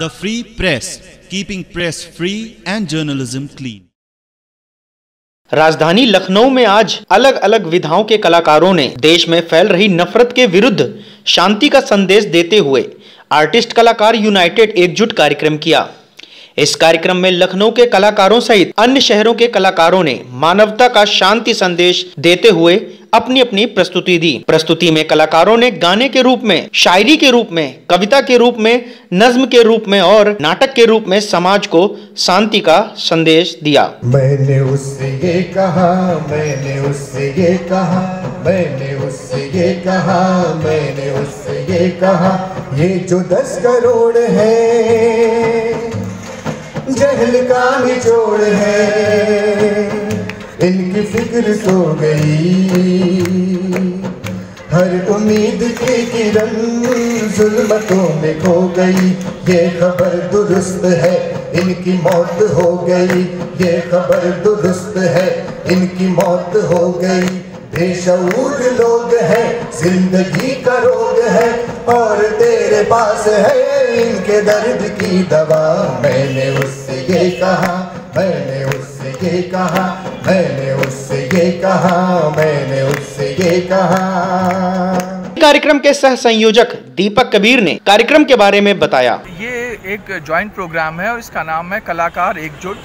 The Free Press, keeping press free and journalism clean. राजधानी लखनऊ में आज अलग अलग विधाओं के कलाकारों ने देश में फैल रही नफरत के विरुद्ध शांति का संदेश देते हुए आर्टिस्ट कलाकार यूनाइटेड एकजुट कार्यक्रम किया। इस कार्यक्रम में लखनऊ के कलाकारों सहित अन्य शहरों के कलाकारों ने मानवता का शांति संदेश देते हुए अपनी अपनी प्रस्तुति दी। प्रस्तुति में कलाकारों ने गाने के रूप में, शायरी के रूप में, कविता के रूप में, नज्म के रूप में और नाटक के रूप में समाज को शांति का संदेश दिया। मैंने उससे ये कहा, मैंने उससे ये कहा, मैंने उससे ये कहा, मैंने उससे ये कहा, ये जो 10 करोड़ है जहल का निचोड़ है, इनकी फिक्र सो गई, हर उम्मीद की किरण जुल्मतों में खो गई, ये खबर दुरुस्त है इनकी मौत हो गई, ये खबर दुरुस्त है इनकी मौत हो गई। बेशऊर लोग हैं, जिंदगी का रोग है और तेरे पास है इनके दर्द की दवा। मैंने उससे ये कहा, मैंने उससे ये कहा, मैंने उससे ये कहा, मैंने उससे ये कहा। कार्यक्रम के सह संयोजक दीपक कबीर ने कार्यक्रम के बारे में बताया। ये एक जॉइंट प्रोग्राम है और इसका नाम है कलाकार एकजुट,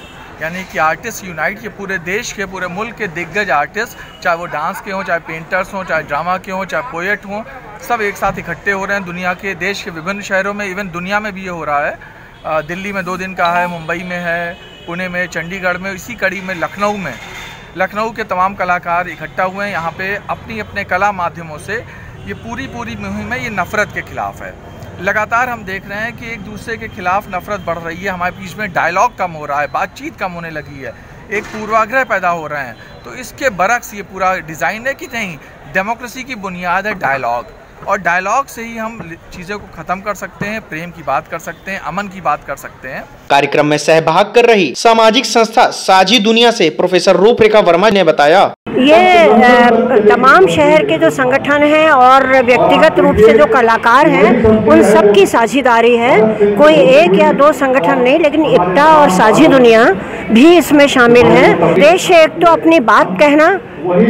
यानी कि आर्टिस्ट यूनाइट। ये पूरे देश के, पूरे मुल्क के दिग्गज आर्टिस्ट, चाहे वो डांस के हों, चाहे पेंटर्स हों, चाहे ड्रामा के हों, चाहे पोएट हों, सब एक साथ इकट्ठे हो रहे हैं दुनिया के, देश के विभिन्न शहरों में, इवन दुनिया में भी ये हो रहा है। दिल्ली में 2 दिन का है, मुंबई में है, पुणे में, चंडीगढ़ में, इसी कड़ी में लखनऊ के तमाम कलाकार इकट्ठा हुए हैं यहाँ पे। अपनी अपने कला माध्यमों से ये पूरी मुहिम है, ये नफ़रत के ख़िलाफ़ है। लगातार हम देख रहे हैं कि एक दूसरे के खिलाफ नफरत बढ़ रही है, हमारे बीच में डायलॉग कम हो रहा है, बातचीत कम होने लगी है, एक पूर्वाग्रह पैदा हो रहे हैं। तो इसके बरक्स ये पूरा डिज़ाइन है कि नहीं, डेमोक्रेसी की बुनियाद है डायलॉग, और डायलॉग से ही हम चीज़ों को ख़त्म कर सकते हैं, प्रेम की बात कर सकते हैं, अमन की बात कर सकते हैं। कार्यक्रम में सहभाग कर रही सामाजिक संस्था साझी दुनिया से प्रोफेसर रूपरेखा वर्मा ने बताया, ये तमाम शहर के जो संगठन हैं और व्यक्तिगत रूप से जो कलाकार हैं उन सब की साझेदारी है। कोई 1 या 2 संगठन नहीं, लेकिन इक्टा और साझी दुनिया भी इसमें शामिल है। देश एक तो अपनी बात कहना,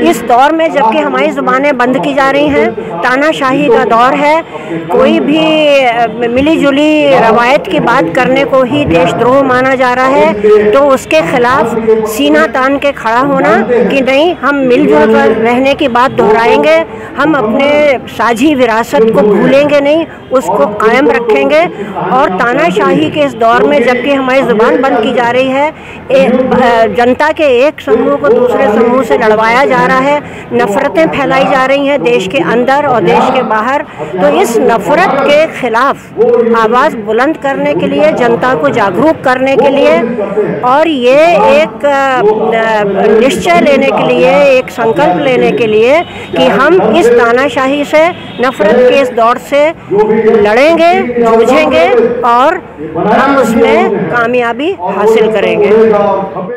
इस दौर में जबकि हमारी ज़ुबानें बंद की जा रही हैं, तानाशाही का दौर है, कोई भी मिली जुली रवायत की बात करने को ही देशद्रोह माना जा रहा है। तो उसके खिलाफ सीना तान के खड़ा होना कि नहीं, हम मिलजुल कर रहने की बात दोहराएंगे, हम अपने साझी विरासत को भूलेंगे नहीं, उसको कायम रखेंगे। और तानाशाही के इस दौर में जबकि हमारी ज़ुबान बंद की जा रही है, जनता के एक समूह को दूसरे समूह से लड़वाया जा रहा है, नफरतें फैलाई जा रही हैं देश के अंदर और देश के बाहर। तो इस नफरत के खिलाफ आवाज़ बुलंद करने के लिए, जनता को जागरूक करने के लिए और ये एक निश्चय लेने के लिए, एक संकल्प लेने के लिए कि हम इस तानाशाही से, नफरत के इस दौर से लड़ेंगे, जूझेंगे और हम उसमें कामयाबी हासिल करेंगे।